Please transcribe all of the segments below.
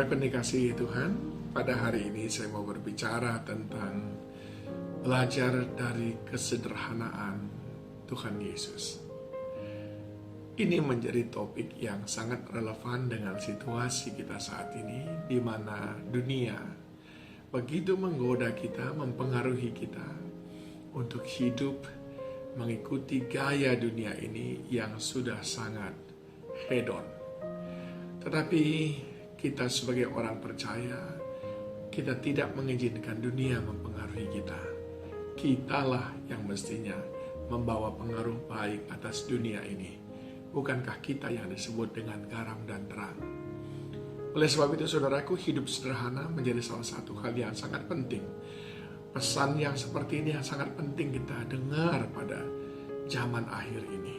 Saudara dikasihi Tuhan, pada hari ini saya mau berbicara tentang belajar dari kesederhanaan Tuhan Yesus. Ini menjadi topik yang sangat relevan dengan situasi kita saat ini, di mana dunia begitu menggoda kita, mempengaruhi kita untuk hidup mengikuti gaya dunia ini yang sudah sangat hedon. Tetapi kita sebagai orang percaya, kita tidak mengizinkan dunia mempengaruhi kita. Kitalah yang mestinya membawa pengaruh baik atas dunia ini. Bukankah kita yang disebut dengan garam dan terang? Oleh sebab itu, saudaraku, hidup sederhana menjadi salah satu hal yang sangat penting. Pesan yang seperti ini yang sangat penting kita dengar pada zaman akhir ini.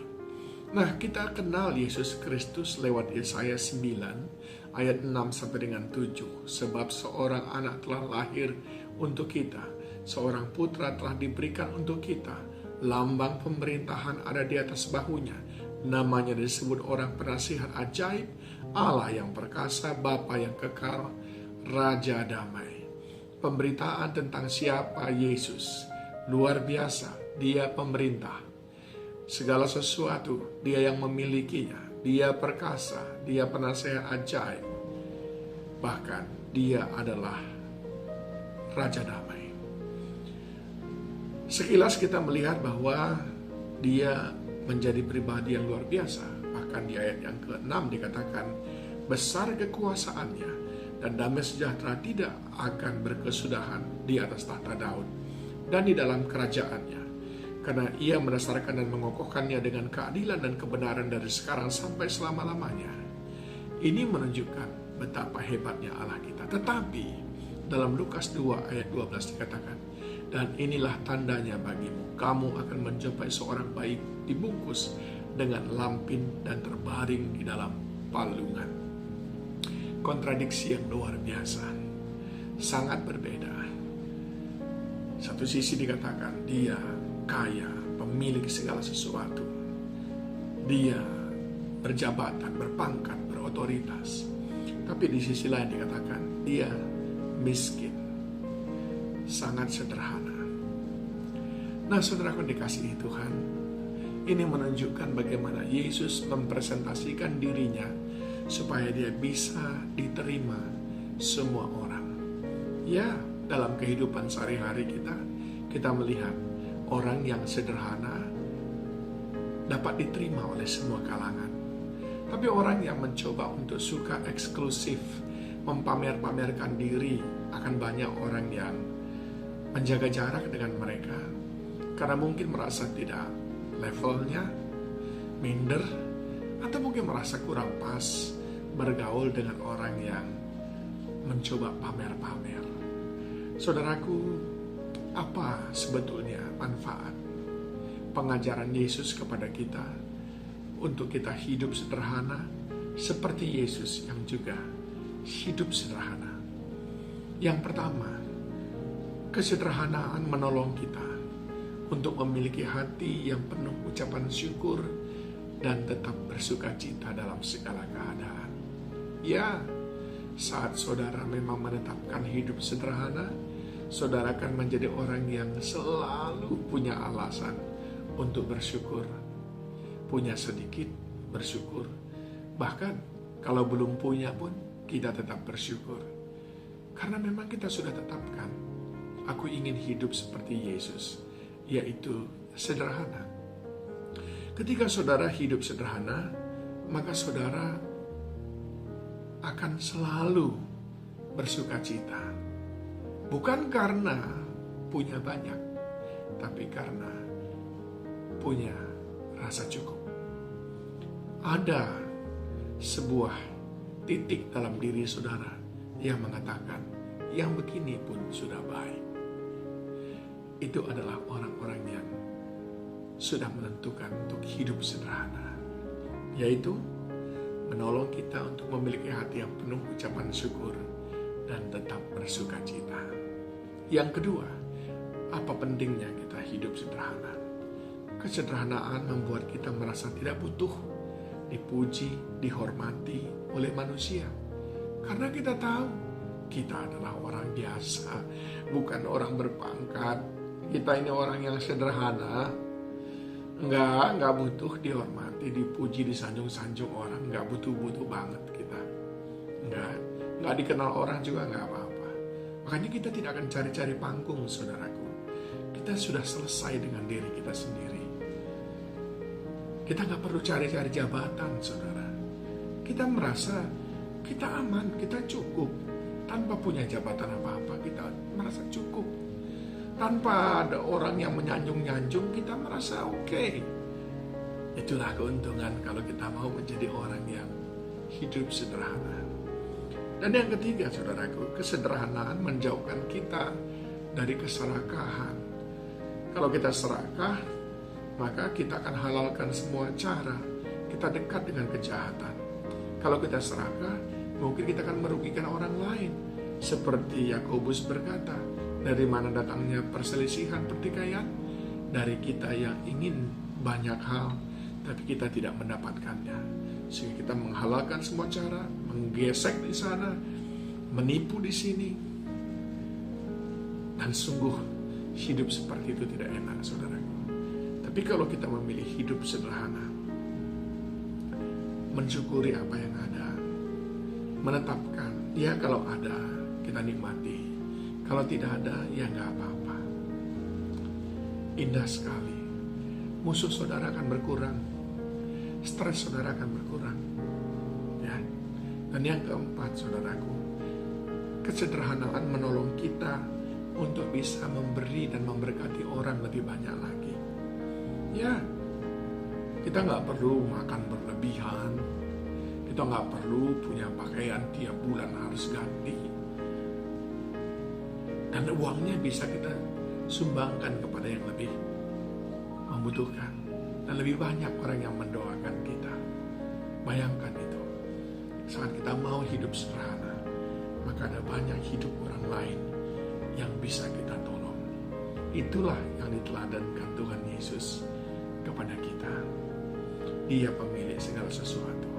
Nah, kita kenal Yesus Kristus lewat Yesaya 9 ayat 6 sampai dengan 7. Sebab seorang anak telah lahir untuk kita, seorang putra telah diberikan untuk kita. Lambang pemerintahan ada di atas bahunya. Namanya disebut orang penasihat ajaib, Allah yang perkasa, Bapa yang kekal, Raja damai. Pemberitaan tentang siapa Yesus luar biasa. Dia pemerintah segala sesuatu, dia yang memilikinya. Dia perkasa, dia penasihat ajaib. Bahkan dia adalah Raja damai. Sekilas kita melihat bahwa dia menjadi pribadi yang luar biasa. Bahkan di ayat yang ke-6 dikatakan, besar kekuasaannya dan damai sejahtera tidak akan berkesudahan di atas tahta Daud dan di dalam kerajaannya. Karena ia mendasarkan dan mengokohkannya dengan keadilan dan kebenaran dari sekarang sampai selama-lamanya. Ini menunjukkan betapa hebatnya Allah kita. Tetapi dalam Lukas 2 ayat 12 dikatakan, dan inilah tandanya bagimu, kamu akan menjumpai seorang bayi dibungkus dengan lampin dan terbaring di dalam palungan. Kontradiksi yang luar biasa, sangat berbeda. Satu sisi dikatakan dia kaya, pemilik segala sesuatu. Dia berjabatan, berpangkat, berotoritas. Tapi di sisi lain dikatakan dia miskin, sangat sederhana. Nah, saudaraku dikasihi Tuhan, ini menunjukkan bagaimana Yesus mempresentasikan dirinya supaya dia bisa diterima semua orang. Ya, dalam kehidupan sehari-hari kita melihat orang yang sederhana dapat diterima oleh semua kalangan. Tapi orang yang mencoba untuk suka eksklusif, mempamer-pamerkan diri, akan banyak orang yang menjaga jarak dengan mereka karena mungkin merasa tidak levelnya, minder, atau mungkin merasa kurang pas bergaul dengan orang yang mencoba pamer-pamer. Saudaraku, apa sebetulnya manfaat pengajaran Yesus kepada kita untuk kita hidup sederhana seperti Yesus yang juga hidup sederhana? Yang pertama, kesederhanaan menolong kita untuk memiliki hati yang penuh ucapan syukur dan tetap bersuka cita dalam segala keadaan. Ya, saat saudara memang menetapkan hidup sederhana, saudara akan menjadi orang yang selalu punya alasan untuk bersyukur. Punya sedikit, bersyukur. Bahkan kalau belum punya pun, kita tetap bersyukur. Karena memang kita sudah tetapkan, aku ingin hidup seperti Yesus, yaitu sederhana. Ketika saudara hidup sederhana, maka saudara akan selalu bersuka cita. Bukan karena punya banyak, tapi karena punya rasa cukup. Ada sebuah titik dalam diri saudara yang mengatakan, yang begini pun sudah baik. Itu adalah orang-orang yang sudah menentukan untuk hidup sederhana, yaitu menolong kita untuk memiliki hati yang penuh ucapan syukur dan tetap bersuka cita. Yang kedua, apa pentingnya kita hidup sederhana? Kesederhanaan membuat kita merasa tidak butuh dipuji, dihormati oleh manusia. Karena kita tahu kita adalah orang biasa, bukan orang berpangkat. Kita ini orang yang sederhana, nggak butuh dihormati, dipuji, disanjung-sanjung orang, nggak butuh banget kita. Nggak dikenal orang juga nggak apa-apa. Makanya kita tidak akan cari-cari panggung, saudaraku. Kita sudah selesai dengan diri kita sendiri. Kita nggak perlu cari-cari jabatan, saudara. Kita merasa kita aman, kita cukup. Tanpa punya jabatan apa-apa, kita merasa cukup. Tanpa ada orang yang menyanjung-nyanjung, kita merasa oke. Itulah keuntungan kalau kita mau menjadi orang yang hidup sederhana. Dan yang ketiga, saudaraku, kesederhanaan menjauhkan kita dari keserakahan. Kalau kita serakah, maka kita akan halalkan semua cara. Kita dekat dengan kejahatan. Kalau kita serakah, mungkin kita akan merugikan orang lain. Seperti Yakobus berkata, dari mana datangnya perselisihan, pertikaian? Dari kita yang ingin banyak hal, tapi kita tidak mendapatkannya. Sehingga kita menghalalkan semua cara, menggesek di sana, menipu di sini. Dan sungguh hidup seperti itu tidak enak, saudaraku. Tapi kalau kita memilih hidup sederhana, mensyukuri apa yang ada, menetapkan, ya kalau ada, kita nikmati. Kalau tidak ada, ya nggak apa-apa. Indah sekali. Musuh saudara akan berkurang. Stres saudara akan berkurang. Ya. Dan yang keempat, saudaraku, kesederhanaan menolong kita untuk bisa memberi dan memberkati orang lebih banyak lagi. Ya, kita nggak perlu makan berlebihan. Kita nggak perlu punya pakaian tiap bulan harus ganti. Dan uangnya bisa kita sumbangkan kepada yang lebih membutuhkan. Dan lebih banyak orang yang mendoakan kita. Bayangkan itu. Saat kita mau hidup sederhana, maka ada banyak hidup orang lain yang bisa kita tolong. Itulah yang diteladankan Tuhan Yesus kepada kita. Dia pemilik segala sesuatu,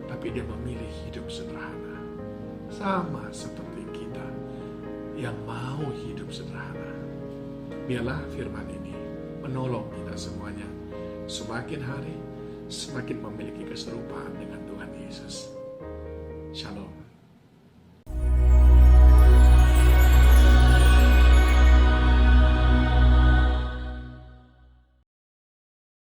tapi dia memilih hidup sederhana. Sama seperti kita yang mau hidup sederhana. Biarlah firman ini menolong kita semuanya. Semakin hari, semakin memiliki keserupaan dengan Tuhan Yesus. Shalom.